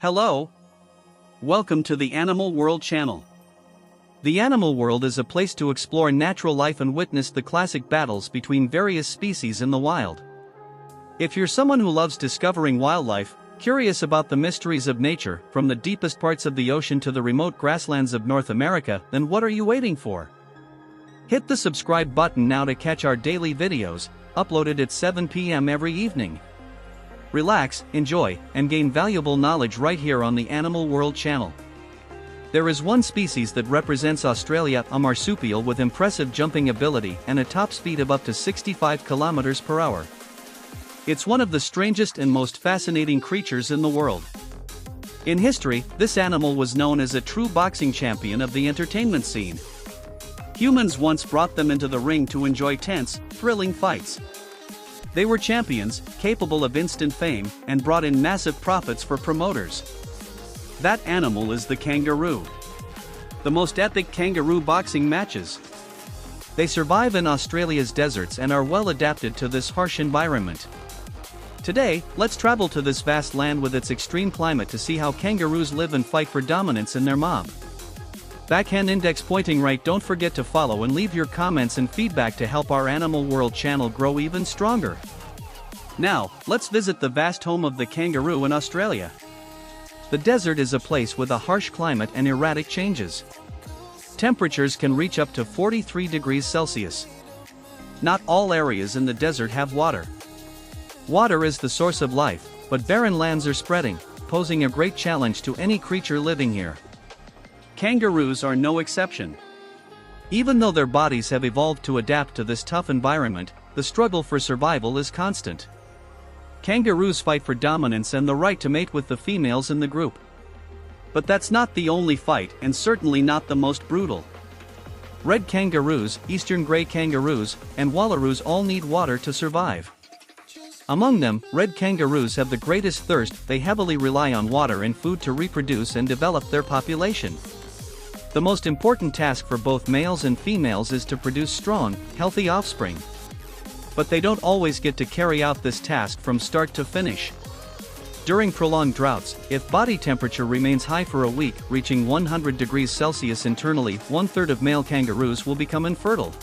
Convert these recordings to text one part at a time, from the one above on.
Hello. Welcome to the Animal World channel. The Animal World is a place to explore natural life and witness the classic battles between various species in the wild. If you're someone who loves discovering wildlife, curious about the mysteries of nature, from the deepest parts of the ocean to the remote grasslands of North America, then what are you waiting for? Hit the subscribe button now to catch our daily videos, uploaded at 7 p.m. every evening. Relax, enjoy, and gain valuable knowledge right here on the Animal World channel. There is one species that represents Australia, a marsupial with impressive jumping ability and a top speed of up to 65 kilometers per hour. It's one of the strangest and most fascinating creatures in the world. In history, this animal was known as a true boxing champion of the entertainment scene. Humans once brought them into the ring to enjoy tense, thrilling fights. They were champions, capable of instant fame, and brought in massive profits for promoters. That animal is the kangaroo. The most epic kangaroo boxing matches. They survive in Australia's deserts and are well adapted to this harsh environment. Today, let's travel to this vast land with its extreme climate to see how kangaroos live and fight for dominance in their mob. Backhand index pointing right. Don't forget to follow and leave your comments and feedback to help our Animal World channel grow even stronger. Now, let's visit the vast home of the kangaroo in Australia. The desert is a place with a harsh climate and erratic changes. Temperatures can reach up to 43 degrees Celsius. Not all areas in the desert have water. Water is the source of life, but barren lands are spreading, posing a great challenge to any creature living here. Kangaroos are no exception. Even though their bodies have evolved to adapt to this tough environment, the struggle for survival is constant. Kangaroos fight for dominance and the right to mate with the females in the group. But that's not the only fight, and certainly not the most brutal. Red kangaroos, eastern grey kangaroos, and wallaroos all need water to survive. Among them, red kangaroos have the greatest thirst. They heavily rely on water and food to reproduce and develop their population. The most important task for both males and females is to produce strong, healthy offspring. But they don't always get to carry out this task from start to finish. During prolonged droughts, if body temperature remains high for a week, reaching 100 degrees Celsius internally, 1/3 of male kangaroos will become infertile.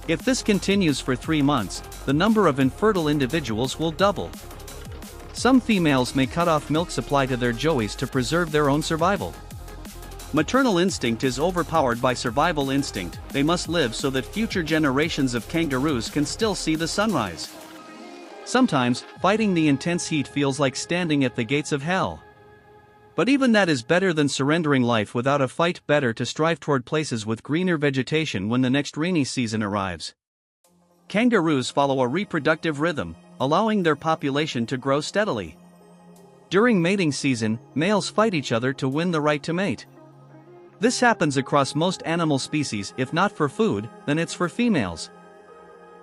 If this continues for 3 months, the number of infertile individuals will double. Some females may cut off milk supply to their joeys to preserve their own survival. Maternal instinct is overpowered by survival instinct. They must live so that future generations of kangaroos can still see the sunrise. Sometimes, fighting the intense heat feels like standing at the gates of hell. But even that is better than surrendering life without a fight. Better to strive toward places with greener vegetation when the next rainy season arrives. Kangaroos follow a reproductive rhythm, allowing their population to grow steadily. During mating season, males fight each other to win the right to mate. This happens across most animal species. If not for food, then it's for females.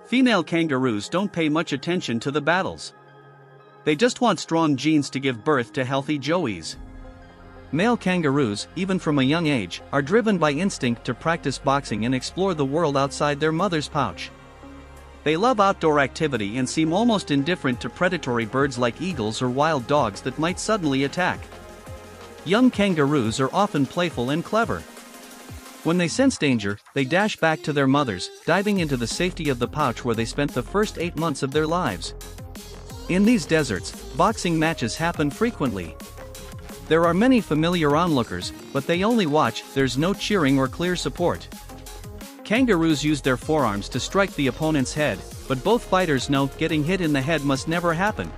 Female kangaroos don't pay much attention to the battles. They just want strong genes to give birth to healthy joeys. Male kangaroos, even from a young age, are driven by instinct to practice boxing and explore the world outside their mother's pouch. They love outdoor activity and seem almost indifferent to predatory birds like eagles or wild dogs that might suddenly attack. Young kangaroos are often playful and clever. When they sense danger, they dash back to their mothers, diving into the safety of the pouch where they spent the first 8 months of their lives. In these deserts, boxing matches happen frequently. There are many familiar onlookers, but they only watch. There's no cheering or clear support. Kangaroos use their forearms to strike the opponent's head, but both fighters know getting hit in the head must never happen.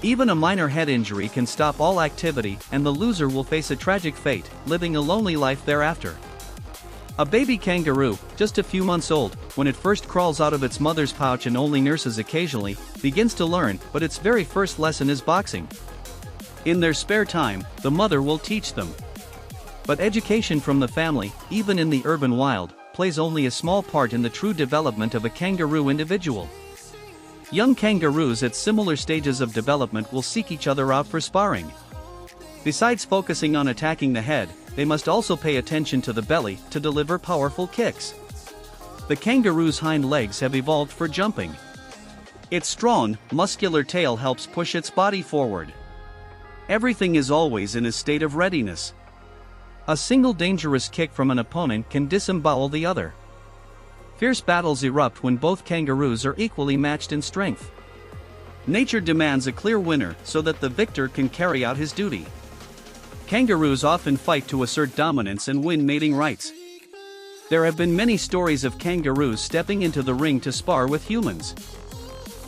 Even a minor head injury can stop all activity, and the loser will face a tragic fate, living a lonely life thereafter. A baby kangaroo, just a few months old, when it first crawls out of its mother's pouch and only nurses occasionally, begins to learn, but its very first lesson is boxing. In their spare time, the mother will teach them. But education from the family, even in the urban wild, plays only a small part in the true development of a kangaroo individual. Young kangaroos at similar stages of development will seek each other out for sparring. Besides focusing on attacking the head, they must also pay attention to the belly to deliver powerful kicks. The kangaroo's hind legs have evolved for jumping. Its strong, muscular tail helps push its body forward. Everything is always in a state of readiness. A single dangerous kick from an opponent can disembowel the other. Fierce battles erupt when both kangaroos are equally matched in strength. Nature demands a clear winner so that the victor can carry out his duty. Kangaroos often fight to assert dominance and win mating rights. There have been many stories of kangaroos stepping into the ring to spar with humans.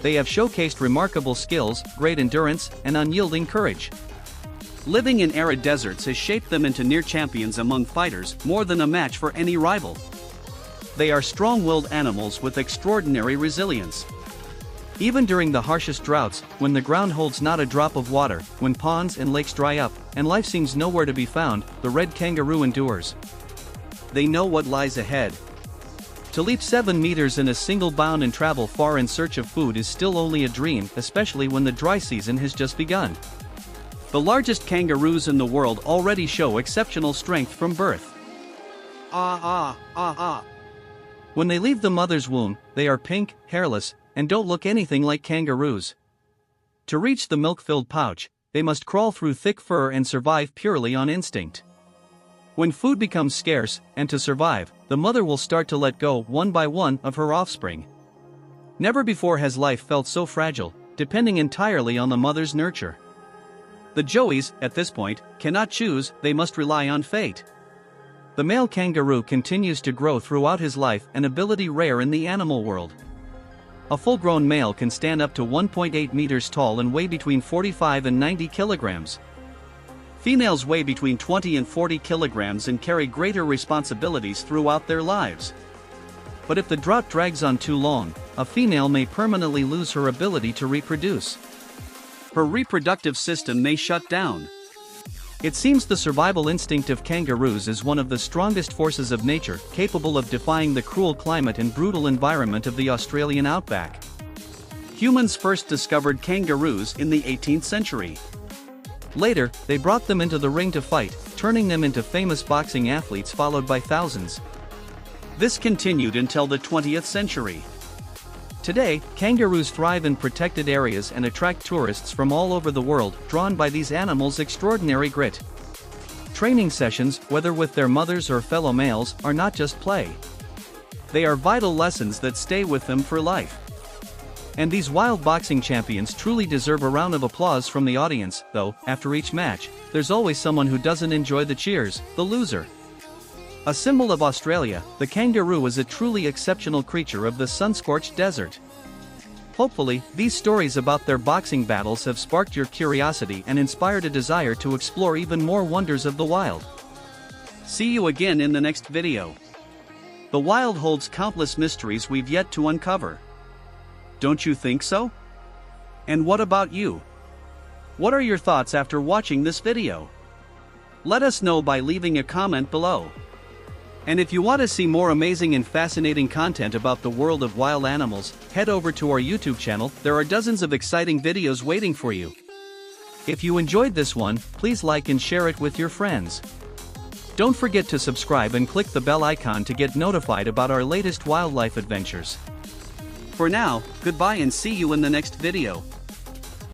They have showcased remarkable skills, great endurance, and unyielding courage. Living in arid deserts has shaped them into near champions among fighters, more than a match for any rival. They are strong-willed animals with extraordinary resilience. Even during the harshest droughts, when the ground holds not a drop of water, when ponds and lakes dry up, and life seems nowhere to be found, the red kangaroo endures. They know what lies ahead. To leap 7 meters in a single bound and travel far in search of food is still only a dream, especially when the dry season has just begun. The largest kangaroos in the world already show exceptional strength from birth. When they leave the mother's womb, they are pink, hairless, and don't look anything like kangaroos. To reach the milk-filled pouch, they must crawl through thick fur and survive purely on instinct. When food becomes scarce, and to survive, the mother will start to let go one by one of her offspring. Never before has life felt so fragile, depending entirely on the mother's nurture. The joeys, at this point, cannot choose, they must rely on fate. The male kangaroo continues to grow throughout his life, an ability rare in the animal world. A full-grown male can stand up to 1.8 meters tall and weigh between 45 and 90 kilograms. Females weigh between 20 and 40 kilograms and carry greater responsibilities throughout their lives. But if the drought drags on too long, a female may permanently lose her ability to reproduce. Her reproductive system may shut down. It seems the survival instinct of kangaroos is one of the strongest forces of nature, capable of defying the cruel climate and brutal environment of the Australian outback. Humans first discovered kangaroos in the 18th century. Later, they brought them into the ring to fight, turning them into famous boxing athletes followed by thousands. This continued until the 20th century. Today, kangaroos thrive in protected areas and attract tourists from all over the world, drawn by these animals' extraordinary grit. Training sessions, whether with their mothers or fellow males, are not just play. They are vital lessons that stay with them for life. And these wild boxing champions truly deserve a round of applause from the audience, though, after each match, there's always someone who doesn't enjoy the cheers, the loser. A symbol of Australia, the kangaroo is a truly exceptional creature of the sun-scorched desert. Hopefully, these stories about their boxing battles have sparked your curiosity and inspired a desire to explore even more wonders of the wild. See you again in the next video. The wild holds countless mysteries we've yet to uncover. Don't you think so? And what about you? What are your thoughts after watching this video? Let us know by leaving a comment below. And if you want to see more amazing and fascinating content about the world of wild animals, head over to our YouTube channel, there are dozens of exciting videos waiting for you. If you enjoyed this one, please like and share it with your friends. Don't forget to subscribe and click the bell icon to get notified about our latest wildlife adventures. For now, goodbye and see you in the next video.